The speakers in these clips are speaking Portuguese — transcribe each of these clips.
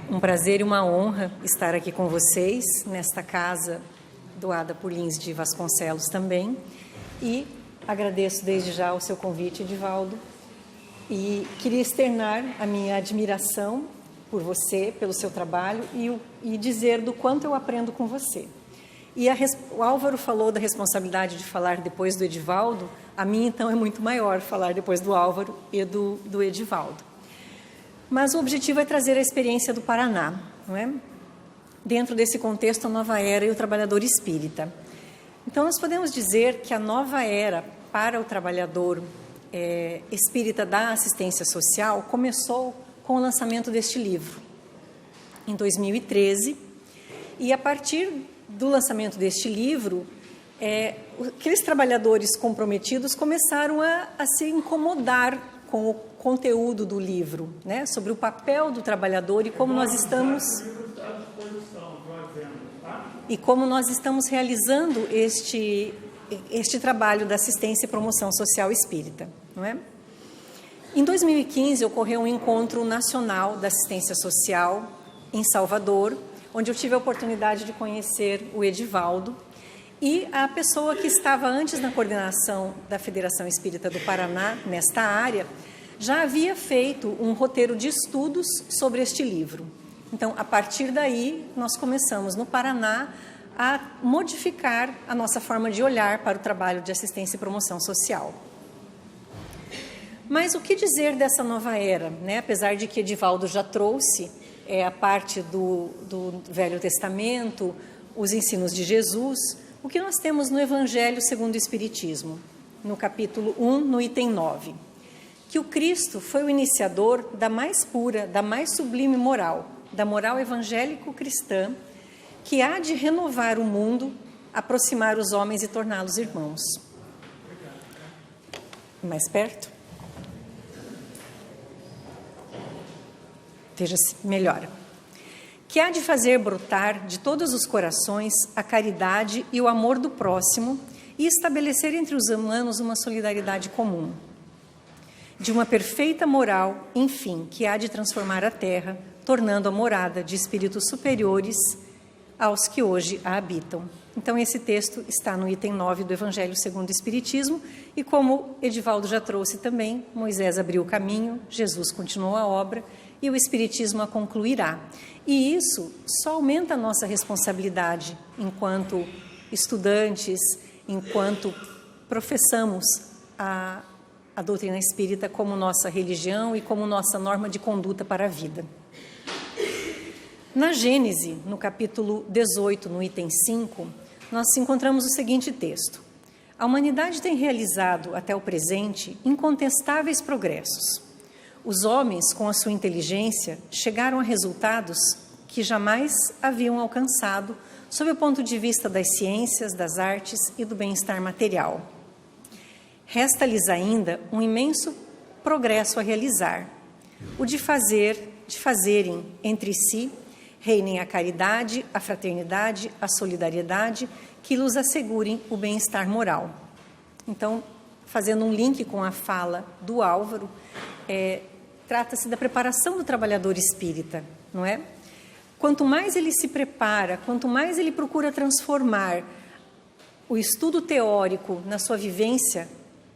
um prazer e uma honra estar aqui com vocês, nesta casa doada por Lins de Vasconcelos também, e agradeço desde já o seu convite, Edivaldo, e queria externar a minha admiração por você, pelo seu trabalho, e dizer do quanto eu aprendo com você. E o Álvaro falou da responsabilidade de falar depois do Edivaldo, a minha, então, é muito maior falar depois do Álvaro e do Edivaldo. Mas o objetivo é trazer a experiência do Paraná, não é? Dentro desse contexto, a nova era e o trabalhador espírita. Então, nós podemos dizer que a nova era para o trabalhador espírita da assistência social começou com o lançamento deste livro, em 2013, e a partir do lançamento deste livro, aqueles trabalhadores comprometidos começaram a se incomodar com o conteúdo do livro, né, sobre o papel do trabalhador e como nós estamos realizando este trabalho da assistência e promoção social espírita, não é? Em 2015 ocorreu um encontro nacional da assistência social em Salvador, onde eu tive a oportunidade de conhecer o Edivaldo e a pessoa que estava antes na coordenação da Federação Espírita do Paraná, nesta área, já havia feito um roteiro de estudos sobre este livro. Então, a partir daí, nós começamos no Paraná a modificar a nossa forma de olhar para o trabalho de assistência e promoção social. Mas o que dizer dessa nova era, né? Apesar de que Edivaldo já trouxe a parte do Velho Testamento, os ensinos de Jesus, o que nós temos no Evangelho segundo o Espiritismo, no capítulo 1, no item 9, que o Cristo foi o iniciador da mais pura, da mais sublime moral, da moral evangélico-cristã, que há de renovar o mundo, aproximar os homens e torná-los irmãos. Mais perto? Veja-se, melhora. Que há de fazer brotar de todos os corações a caridade e o amor do próximo e estabelecer entre os humanos uma solidariedade comum. De uma perfeita moral, enfim, que há de transformar a terra, tornando a morada de espíritos superiores aos que hoje a habitam. Então, esse texto está no item 9 do Evangelho segundo o Espiritismo, e como Edivaldo já trouxe também, Moisés abriu o caminho, Jesus continuou a obra, e o Espiritismo a concluirá. E isso só aumenta a nossa responsabilidade enquanto estudantes, enquanto professamos a doutrina espírita como nossa religião e como nossa norma de conduta para a vida. Na Gênese, no capítulo 18, no item 5, nós encontramos o seguinte texto: a humanidade tem realizado, até o presente, incontestáveis progressos. Os homens, com a sua inteligência, chegaram a resultados que jamais haviam alcançado sob o ponto de vista das ciências, das artes e do bem-estar material. Resta-lhes ainda um imenso progresso a realizar, o de fazerem entre si, reinem a caridade, a fraternidade, a solidariedade, que lhes assegurem o bem-estar moral. Então, fazendo um link com a fala do Álvaro, trata-se da preparação do trabalhador espírita, não é? Quanto mais ele se prepara, quanto mais ele procura transformar o estudo teórico na sua vivência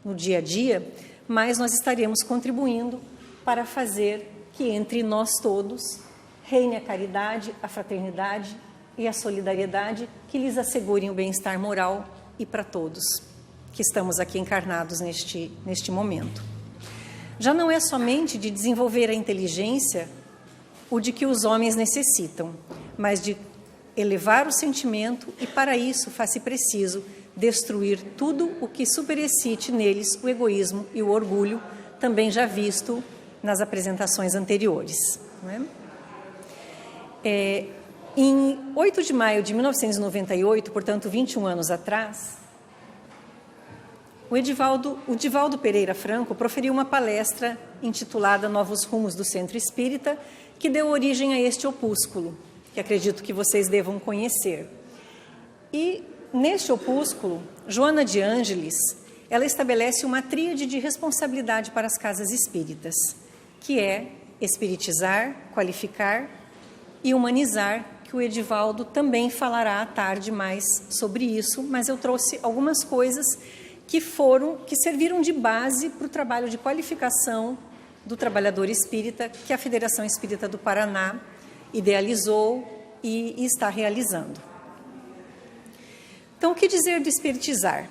no dia a dia, mais nós estaremos contribuindo para fazer que entre nós todos reine a caridade, a fraternidade e a solidariedade que lhes assegurem o bem-estar moral e para todos que estamos aqui encarnados neste momento. Já não é somente de desenvolver a inteligência o de que os homens necessitam, mas de elevar o sentimento e, para isso, faz-se preciso destruir tudo o que superexcite neles o egoísmo e o orgulho, também já visto nas apresentações anteriores. Não é? Em 8 de maio de 1998, portanto, 21 anos atrás, o Divaldo Pereira Franco proferiu uma palestra intitulada Novos Rumos do Centro Espírita, que deu origem a este opúsculo, que acredito que vocês devam conhecer. E, neste opúsculo, Joana de Ângeles, ela estabelece uma tríade de responsabilidade para as casas espíritas, que é espiritizar, qualificar e humanizar, que o Edivaldo também falará à tarde mais sobre isso, mas eu trouxe algumas coisas que serviram de base para o trabalho de qualificação do trabalhador espírita, que a Federação Espírita do Paraná idealizou e está realizando. Então, o que dizer de espiritizar?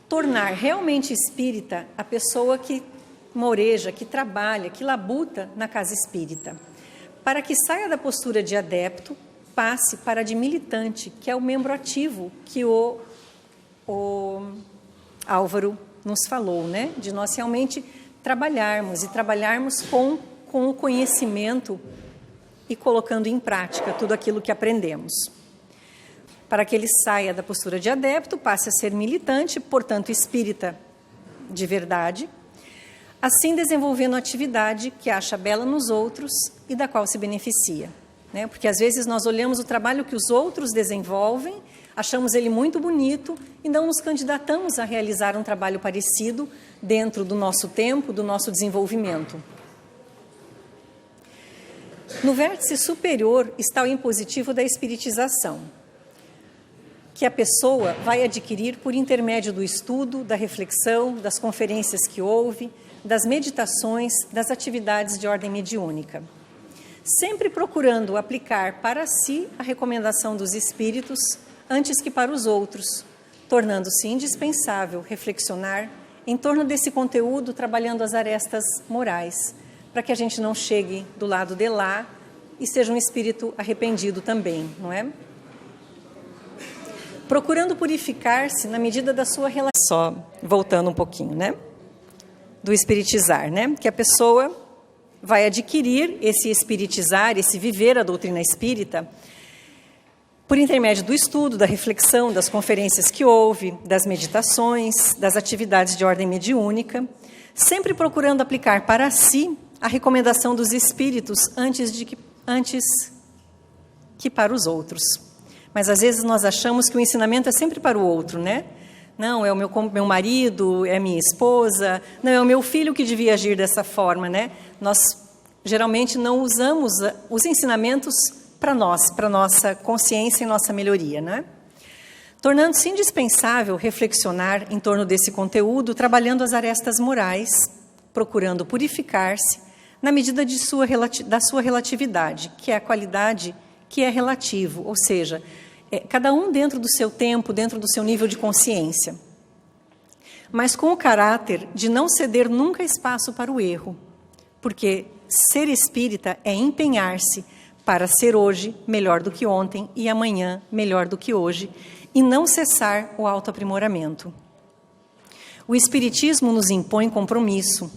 Tornar realmente espírita a pessoa que moreja, que trabalha, que labuta na casa espírita, para que saia da postura de adepto, passe para a de militante, que é o membro ativo que o Álvaro nos falou, né? De nós realmente trabalharmos com o conhecimento e colocando em prática tudo aquilo que aprendemos. Para que ele saia da postura de adepto, passe a ser militante, portanto espírita de verdade, assim desenvolvendo a atividade que acha bela nos outros e da qual se beneficia, né? Porque às vezes nós olhamos o trabalho que os outros desenvolvem, achamos ele muito bonito e não nos candidatamos a realizar um trabalho parecido dentro do nosso tempo, do nosso desenvolvimento. No vértice superior está o impositivo da espiritização, que a pessoa vai adquirir por intermédio do estudo, da reflexão, das conferências que ouve, das meditações, das atividades de ordem mediúnica, sempre procurando aplicar para si a recomendação dos espíritos antes que para os outros, tornando-se indispensável reflexionar em torno desse conteúdo, trabalhando as arestas morais, para que a gente não chegue do lado de lá e seja um espírito arrependido também, não é? Procurando purificar-se na medida da sua relação. Só voltando um pouquinho, né? Do espiritizar, né? Que a pessoa vai adquirir esse espiritizar, esse viver a doutrina espírita, por intermédio do estudo, da reflexão, das conferências que ouve, das meditações, das atividades de ordem mediúnica, sempre procurando aplicar para si a recomendação dos espíritos antes que para os outros. Mas às vezes nós achamos que o ensinamento é sempre para o outro, né? Não, é o meu marido, é a minha esposa, não, é o meu filho que devia agir dessa forma, né? Nós geralmente não usamos os ensinamentos para nós, para nossa consciência e nossa melhoria, né? Tornando-se indispensável reflexionar em torno desse conteúdo, trabalhando as arestas morais, procurando purificar-se na medida da sua relatividade, que é a qualidade que é relativo, ou seja, cada um dentro do seu tempo, dentro do seu nível de consciência, mas com o caráter de não ceder nunca espaço para o erro, porque ser espírita é empenhar-se para ser hoje melhor do que ontem e amanhã melhor do que hoje, e não cessar o autoaprimoramento. O Espiritismo nos impõe compromisso.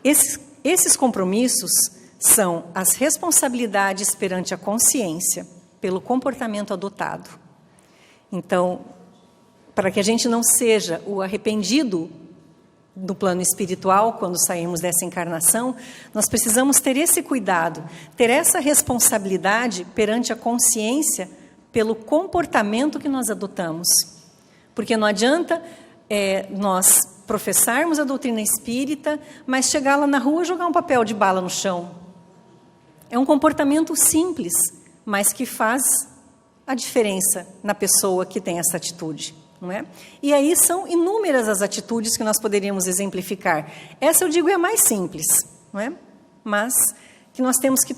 Esses compromissos são as responsabilidades perante a consciência pelo comportamento adotado. Então, para que a gente não seja o arrependido do plano espiritual, quando sairmos dessa encarnação, nós precisamos ter esse cuidado, ter essa responsabilidade perante a consciência pelo comportamento que nós adotamos. Porque não adianta nós professarmos a doutrina espírita, mas chegar lá na rua e jogar um papel de bala no chão. É um comportamento simples, mas que faz a diferença na pessoa que tem essa atitude, não é? E aí são inúmeras as atitudes que nós poderíamos exemplificar. Essa, eu digo, é a mais simples, não é? Mas que nós temos que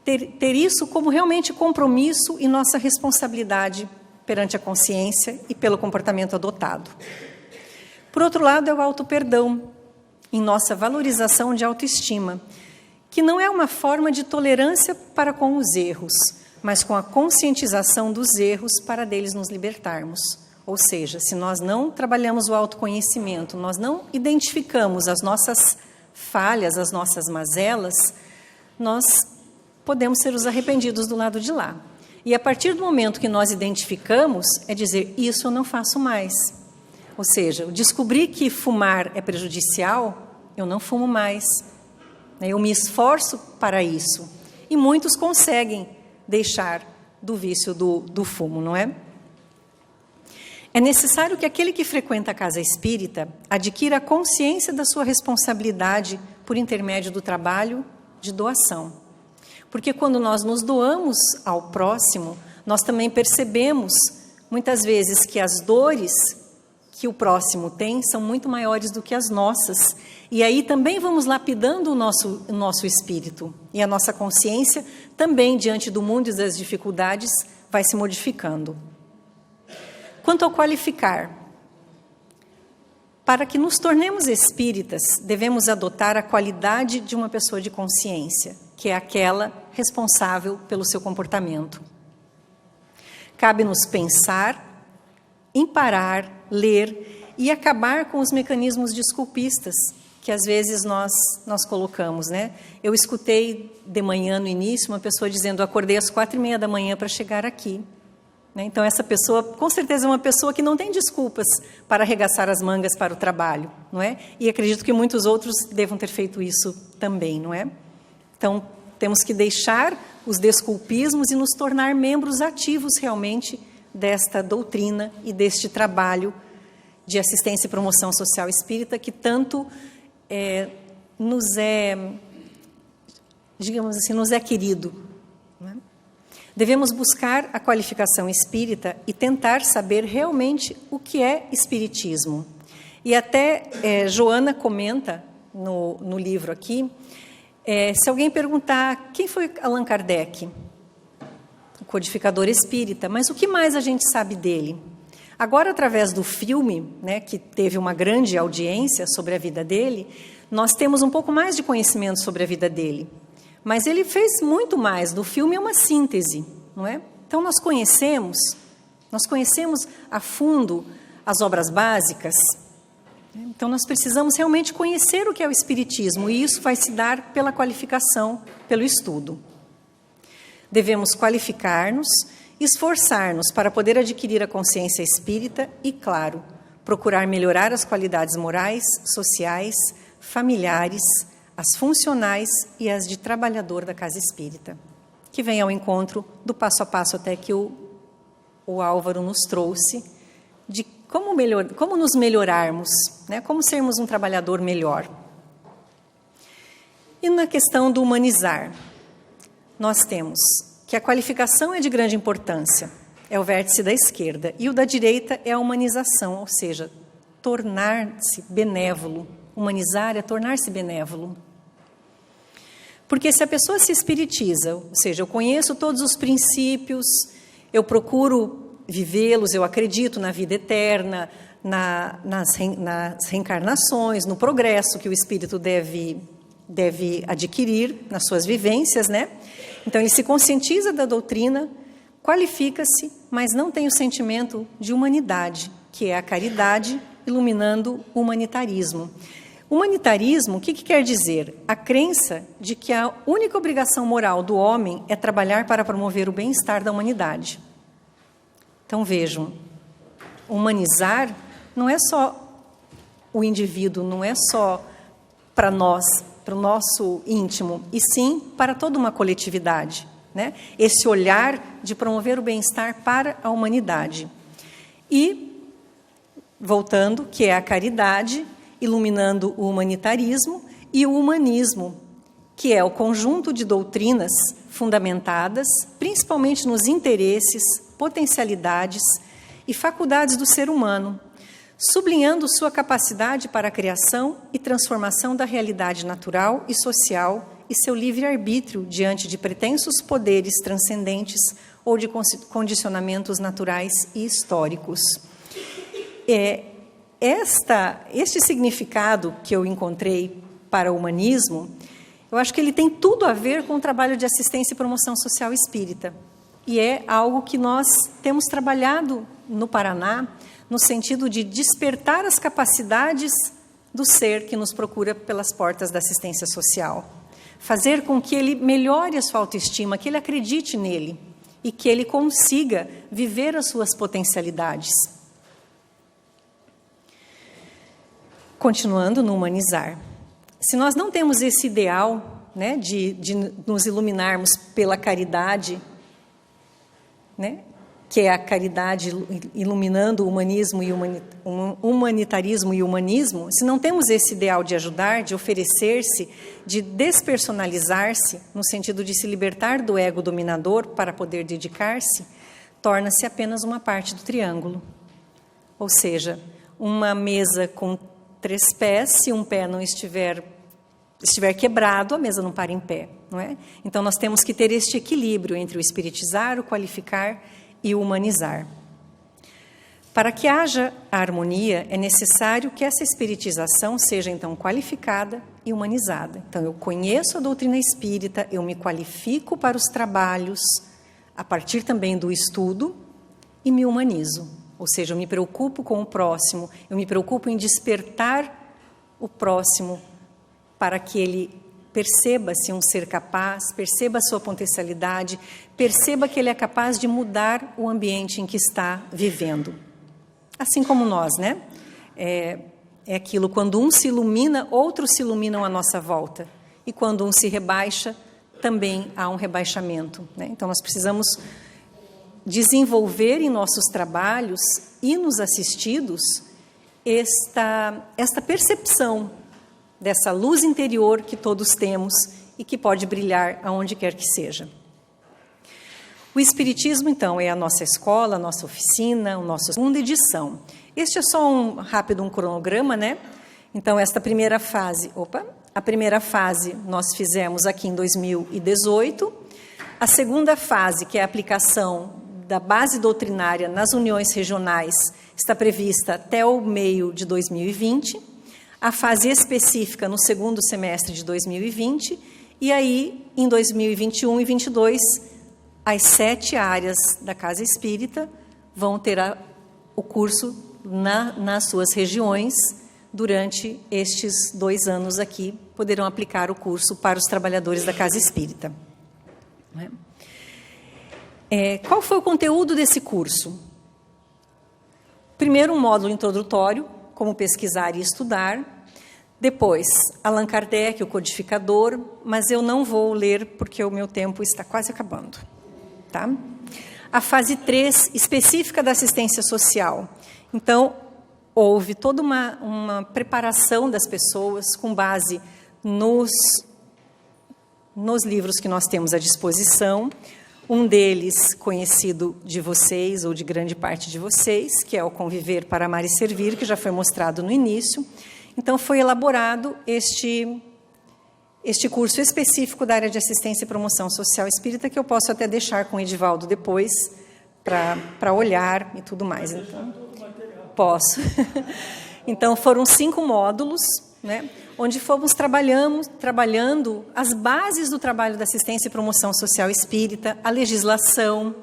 ter isso como realmente compromisso e nossa responsabilidade perante a consciência e pelo comportamento adotado. Por outro lado, é o auto-perdão, em nossa valorização de autoestima, que não é uma forma de tolerância para com os erros, mas com a conscientização dos erros para deles nos libertarmos. Ou seja, se nós não trabalhamos o autoconhecimento, nós não identificamos as nossas falhas, as nossas mazelas, nós podemos ser os arrependidos do lado de lá. E a partir do momento que nós identificamos, é dizer, isso eu não faço mais. Ou seja, descobrir que fumar é prejudicial, eu não fumo mais. Eu me esforço para isso. E muitos conseguem deixar do vício do fumo, não é? É necessário que aquele que frequenta a casa espírita adquira a consciência da sua responsabilidade por intermédio do trabalho de doação. Porque quando nós nos doamos ao próximo, nós também percebemos, muitas vezes, que as dores que o próximo tem são muito maiores do que as nossas. E aí também vamos lapidando o nosso espírito. E a nossa consciência também, diante do mundo e das dificuldades, vai se modificando. Quanto ao qualificar, para que nos tornemos espíritas, devemos adotar a qualidade de uma pessoa de consciência, que é aquela responsável pelo seu comportamento. Cabe-nos pensar, imparar, ler e acabar com os mecanismos desculpistas que às vezes nós colocamos, né? Eu escutei de manhã no início uma pessoa dizendo: acordei às 4:30 da manhã para chegar aqui. Né? Então essa pessoa, com certeza, é uma pessoa que não tem desculpas para arregaçar as mangas para o trabalho, não é? E acredito que muitos outros devam ter feito isso também, não é? Então temos que deixar os desculpismos e nos tornar membros ativos realmente desta doutrina e deste trabalho de assistência e promoção social espírita que tanto nos é, digamos assim, nos é querido. Né? Devemos buscar a qualificação espírita e tentar saber realmente o que é espiritismo. E até Joana comenta no livro aqui, se alguém perguntar quem foi Allan Kardec, o codificador espírita, mas o que mais a gente sabe dele? Agora, através do filme, né, que teve uma grande audiência sobre a vida dele, nós temos um pouco mais de conhecimento sobre a vida dele. Mas ele fez muito mais. Do filme é uma síntese, não é? Então, nós conhecemos a fundo as obras básicas. Então, nós precisamos realmente conhecer o que é o espiritismo, e isso vai se dar pela qualificação, pelo estudo. Devemos qualificar-nos, esforçar-nos para poder adquirir a consciência espírita e, claro, procurar melhorar as qualidades morais, sociais, familiares, as funcionais e as de trabalhador da casa espírita, que vem ao encontro do passo a passo até que o Álvaro nos trouxe, de como nos melhorarmos, né? Como sermos um trabalhador melhor. E na questão do humanizar, nós temos que a qualificação é de grande importância, é o vértice da esquerda, e o da direita é a humanização, ou seja, tornar-se benévolo. Humanizar é tornar-se benévolo. Porque se a pessoa se espiritiza, ou seja, eu conheço todos os princípios, eu procuro vivê-los, eu acredito na vida eterna, nas reencarnações, no progresso que o espírito deve adquirir nas suas vivências, né? Então, ele se conscientiza da doutrina, qualifica-se, mas não tem o sentimento de humanidade, que é a caridade iluminando o humanitarismo. Humanitarismo, o que quer dizer? A crença de que a única obrigação moral do homem é trabalhar para promover o bem-estar da humanidade. Então, vejam, humanizar não é só o indivíduo, não é só para nós, para o nosso íntimo, e sim para toda uma coletividade, né? Esse olhar de promover o bem-estar para a humanidade. E, voltando, que é a caridade, iluminando o humanitarismo, e o humanismo, que é o conjunto de doutrinas fundamentadas, principalmente nos interesses, potencialidades e faculdades do ser humano, sublinhando sua capacidade para a criação e transformação da realidade natural e social e seu livre-arbítrio diante de pretensos poderes transcendentes ou de condicionamentos naturais e históricos. Este significado que eu encontrei para o humanismo, eu acho que ele tem tudo a ver com o trabalho de assistência e promoção social espírita. E é algo que nós temos trabalhado no Paraná, no sentido de despertar as capacidades do ser que nos procura pelas portas da assistência social. Fazer com que ele melhore a sua autoestima, que ele acredite nele e que ele consiga viver as suas potencialidades. Continuando no humanizar. Se nós não temos esse ideal, né, de nos iluminarmos pela caridade, né, que é a caridade iluminando o humanismo e humanitarismo e humanismo, se não temos esse ideal de ajudar, de oferecer-se, de despersonalizar-se, no sentido de se libertar do ego dominador para poder dedicar-se, torna-se apenas uma parte do triângulo. Ou seja, uma mesa com 3 pés, se um pé não estiver quebrado, a mesa não para em pé, não é? Então, nós temos que ter este equilíbrio entre o espiritizar, o qualificar e o humanizar. Para que haja a harmonia, é necessário que essa espiritização seja, então, qualificada e humanizada. Então, eu conheço a doutrina espírita, eu me qualifico para os trabalhos, a partir também do estudo, e me humanizo. Ou seja, eu me preocupo com o próximo, eu me preocupo em despertar o próximo para que ele perceba-se um ser capaz, perceba a sua potencialidade, perceba que ele é capaz de mudar o ambiente em que está vivendo. Assim como nós, né? É aquilo, quando um se ilumina, outros se iluminam à nossa volta. E quando um se rebaixa, também há um rebaixamento, né? Então, nós precisamos desenvolver em nossos trabalhos e nos assistidos esta percepção dessa luz interior que todos temos e que pode brilhar aonde quer que seja. O Espiritismo, então, é a nossa escola, a nossa oficina, a nossa segunda edição. Este é só um cronograma, né? Então, esta primeira fase, a primeira fase nós fizemos aqui em 2018. A segunda fase, que é a aplicação da base doutrinária nas uniões regionais, está prevista até o meio de 2020. A fase específica no segundo semestre de 2020, e aí, em 2021 e 2022, as 7 áreas da Casa Espírita vão ter o curso nas suas regiões. Durante estes 2 anos aqui, poderão aplicar o curso para os trabalhadores da Casa Espírita. Qual foi o conteúdo desse curso? Primeiro, um módulo introdutório, como pesquisar e estudar. Depois, Allan Kardec, o codificador, mas eu não vou ler porque o meu tempo está quase acabando. Tá? A fase 3, específica da assistência social. Então, houve toda uma preparação das pessoas com base nos livros que nós temos à disposição. Um deles, conhecido de vocês, ou de grande parte de vocês, que é o Conviver para Amar e Servir, que já foi mostrado no início. Então, foi elaborado este curso específico da área de assistência e promoção social espírita, que eu posso até deixar com o Edivaldo depois, para olhar e tudo mais. Então, posso. Então, foram 5 módulos, né, onde fomos trabalhando as bases do trabalho da assistência e promoção social espírita, a legislação,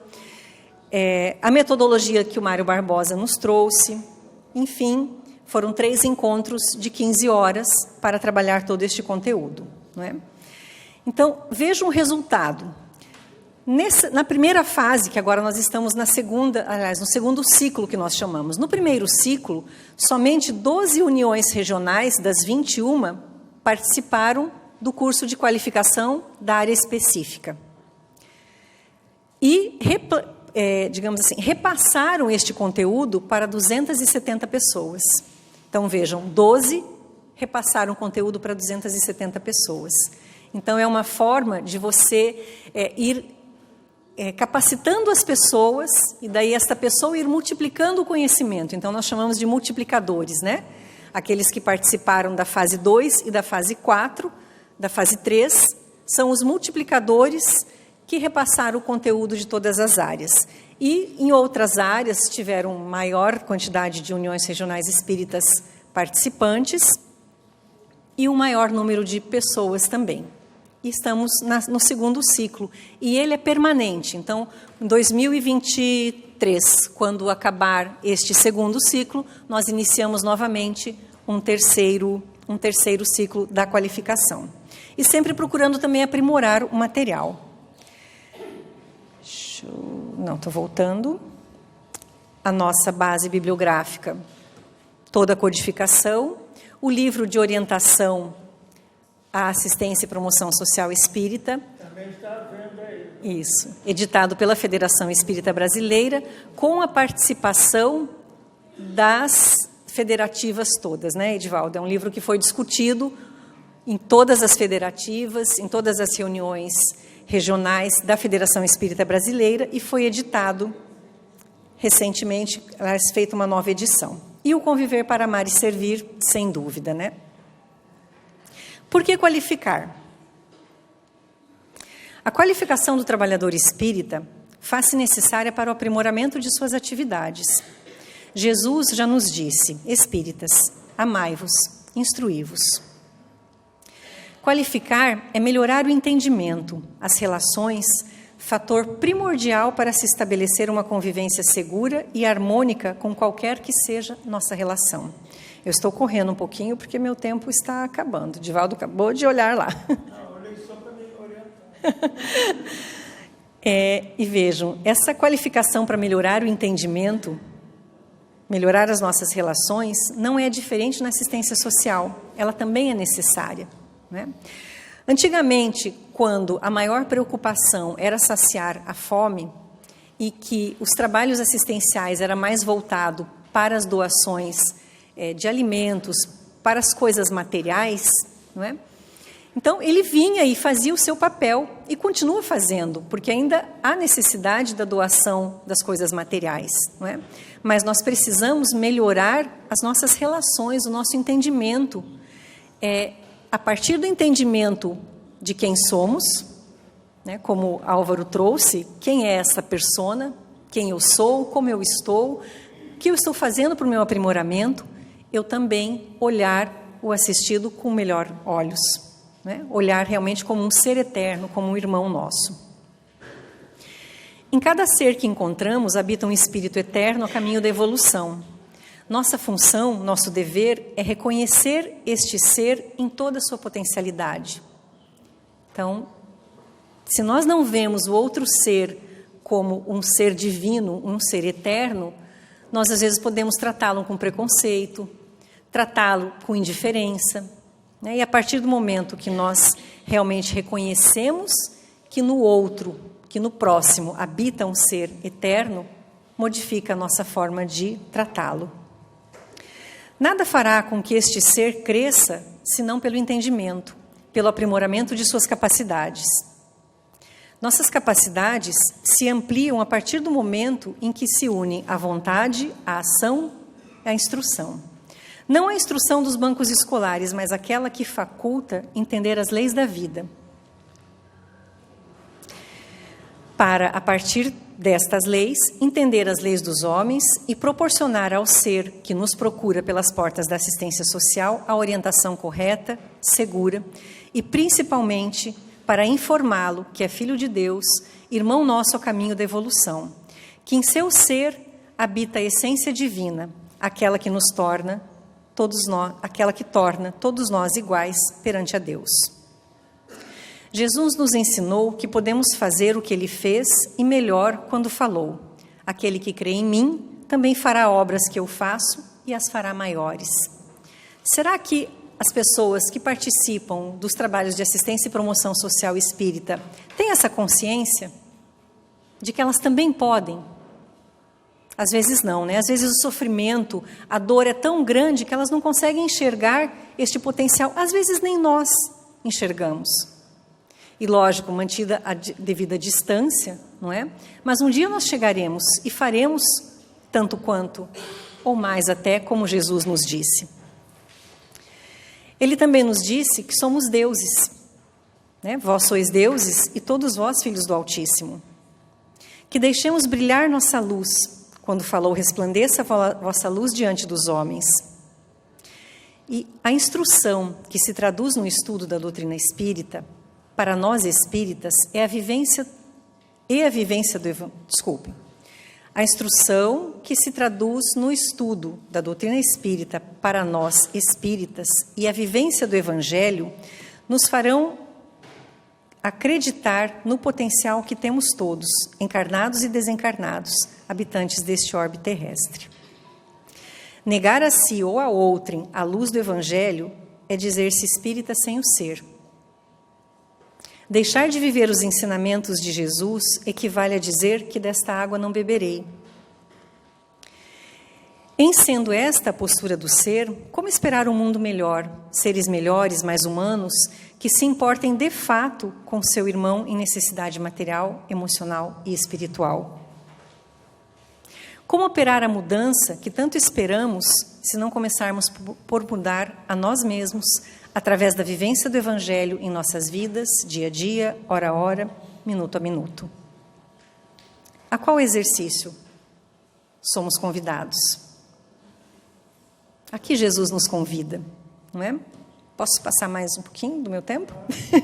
a metodologia que o Mário Barbosa nos trouxe, enfim, foram 3 encontros de 15 horas para trabalhar todo este conteúdo. Não é? Então, veja um resultado. Na primeira fase, que agora nós estamos no segundo ciclo que nós chamamos. No primeiro ciclo, somente 12 uniões regionais das 21 participaram do curso de qualificação da área específica. E, digamos assim, repassaram este conteúdo para 270 pessoas. Então, vejam, 12 repassaram o conteúdo para 270 pessoas. Então, é uma forma de você ir capacitando as pessoas, e daí esta pessoa ir multiplicando o conhecimento. Então, nós chamamos de multiplicadores, né? Aqueles que participaram da fase 2 e da fase 4, da fase 3, são os multiplicadores que repassaram o conteúdo de todas as áreas. E, em outras áreas, tiveram maior quantidade de uniões regionais espíritas participantes e um maior número de pessoas também. E estamos no segundo ciclo, e ele é permanente. Então, em 2023, quando acabar este segundo ciclo, nós iniciamos novamente um terceiro ciclo da qualificação. E sempre procurando também aprimorar o material. Estou voltando. A nossa base bibliográfica, toda a codificação, o livro de orientação à assistência e promoção social espírita. Também está vendo aí. Isso, editado pela Federação Espírita Brasileira, com a participação das federativas todas, né, Edivaldo? É um livro que foi discutido em todas as federativas, em todas as reuniões regionais da Federação Espírita Brasileira e foi editado recentemente, feita uma nova edição. E o Conviver para Amar e Servir, sem dúvida, né? Por que qualificar? A qualificação do trabalhador espírita faz-se necessária para o aprimoramento de suas atividades. Jesus já nos disse, espíritas, amai-vos, instruí-vos. Qualificar é melhorar o entendimento, as relações, fator primordial para se estabelecer uma convivência segura e harmônica com qualquer que seja nossa relação. Eu estou correndo um pouquinho porque meu tempo está acabando. Divaldo acabou de olhar lá. Olhei só para me orientar. E vejam, essa qualificação para melhorar o entendimento, melhorar as nossas relações, não é diferente na assistência social. Ela também é necessária, né? Antigamente, quando a maior preocupação era saciar a fome e que os trabalhos assistenciais era mais voltado para as doações de alimentos, para as coisas materiais, não é? Então, ele vinha e fazia o seu papel e continua fazendo, porque ainda há necessidade da doação das coisas materiais, não é? Mas nós precisamos melhorar as nossas relações, o nosso entendimento. A partir do entendimento de quem somos, né, como Álvaro trouxe, quem é essa persona, quem eu sou, como eu estou, o que eu estou fazendo para o meu aprimoramento, eu também olhar o assistido com melhor olhos, né? Olhar realmente como um ser eterno, como um irmão nosso. Em cada ser que encontramos habita um espírito eterno a caminho da evolução. Nossa função, nosso dever é reconhecer este ser em toda a sua potencialidade. Então, se nós não vemos o outro ser como um ser divino, um ser eterno, nós às vezes podemos tratá-lo com preconceito, tratá-lo com indiferença, né? E a partir do momento que nós realmente reconhecemos que no outro, que no próximo habita um ser eterno, modifica a nossa forma de tratá-lo. Nada fará com que este ser cresça, senão pelo entendimento, pelo aprimoramento de suas capacidades. Nossas capacidades se ampliam a partir do momento em que se unem a vontade, a ação e a instrução. Não a instrução dos bancos escolares, mas aquela que faculta entender as leis da vida. Para, a partir destas leis, entender as leis dos homens e proporcionar ao ser que nos procura pelas portas da assistência social a orientação correta, segura e, principalmente, para informá-lo que é filho de Deus, irmão nosso ao caminho da evolução, que em seu ser habita a essência divina, aquela que nos torna aquela que torna todos nós iguais perante a Deus. Jesus nos ensinou que podemos fazer o que Ele fez e melhor quando falou: aquele que crê em mim também fará obras que eu faço e as fará maiores. Será que as pessoas que participam dos trabalhos de assistência e promoção social espírita têm essa consciência de que elas também podem? Às vezes não, né? Às vezes o sofrimento, a dor é tão grande que elas não conseguem enxergar este potencial. Às vezes nem nós enxergamos. E lógico, mantida a devida distância, não é? Mas um dia nós chegaremos e faremos tanto quanto, ou mais até, como Jesus nos disse. Ele também nos disse que somos deuses, né? Vós sois deuses e todos vós filhos do Altíssimo. Que deixemos brilhar nossa luz, quando falou: resplandeça a vossa luz diante dos homens. E a instrução que se traduz no estudo da doutrina espírita, para nós espíritas, é a vivência do... Desculpem. A instrução que se traduz no estudo da doutrina espírita para nós espíritas e a vivência do Evangelho nos farão acreditar no potencial que temos todos, encarnados e desencarnados, habitantes deste orbe terrestre. Negar a si ou a outrem a luz do Evangelho é dizer-se espírita sem o ser. Deixar de viver os ensinamentos de Jesus equivale a dizer que desta água não beberei. Em sendo esta a postura do ser, como esperar um mundo melhor, seres melhores, mais humanos, que se importem de fato com seu irmão em necessidade material, emocional e espiritual? Como operar a mudança que tanto esperamos se não começarmos por mudar a nós mesmos através da vivência do Evangelho em nossas vidas, dia a dia, hora a hora, minuto a minuto? A qual exercício somos convidados? Aqui Jesus nos convida, não é? Posso passar mais um pouquinho do meu tempo?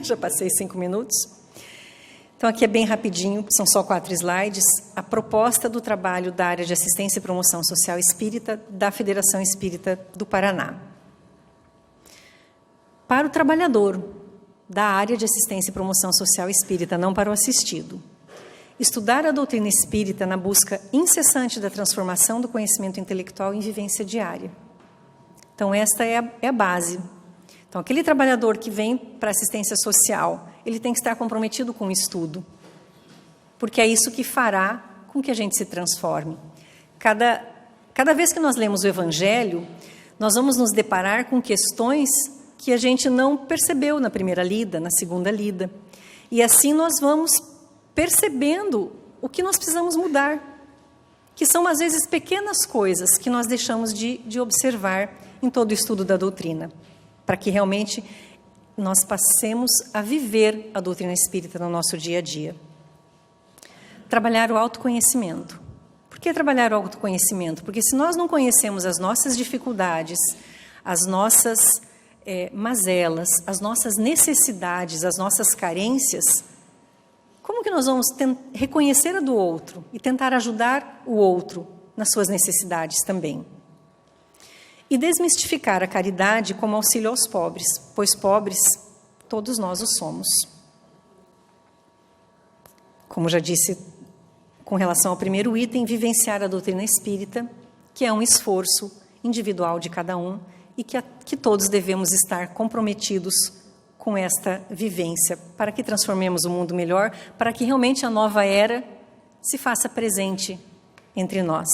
Já passei 5 minutos. Então, aqui é bem rapidinho, são só 4 slides. A proposta do trabalho da área de assistência e promoção social espírita da Federação Espírita do Paraná. Para o trabalhador da área de assistência e promoção social espírita, não para o assistido. Estudar a doutrina espírita na busca incessante da transformação do conhecimento intelectual em vivência diária. Então, esta é a base. Então, aquele trabalhador que vem para assistência social, ele tem que estar comprometido com o estudo, porque é isso que fará com que a gente se transforme. Cada vez que nós lemos o Evangelho, nós vamos nos deparar com questões que a gente não percebeu na primeira lida, na segunda lida. E assim nós vamos percebendo o que nós precisamos mudar, que são, às vezes, pequenas coisas que nós deixamos de observar em todo o estudo da doutrina, para que realmente nós passemos a viver a doutrina espírita no nosso dia a dia. Trabalhar o autoconhecimento. Por que trabalhar o autoconhecimento? Porque se nós não conhecemos as nossas dificuldades, as nossas mazelas, as nossas necessidades, as nossas carências, como que nós vamos reconhecer a do outro e tentar ajudar o outro nas suas necessidades também? E desmistificar a caridade como auxílio aos pobres, pois pobres todos nós o somos. Como já disse, com relação ao primeiro item, vivenciar a doutrina espírita, que é um esforço individual de cada um e que todos devemos estar comprometidos com esta vivência, para que transformemos o mundo melhor, para que realmente a nova era se faça presente entre nós.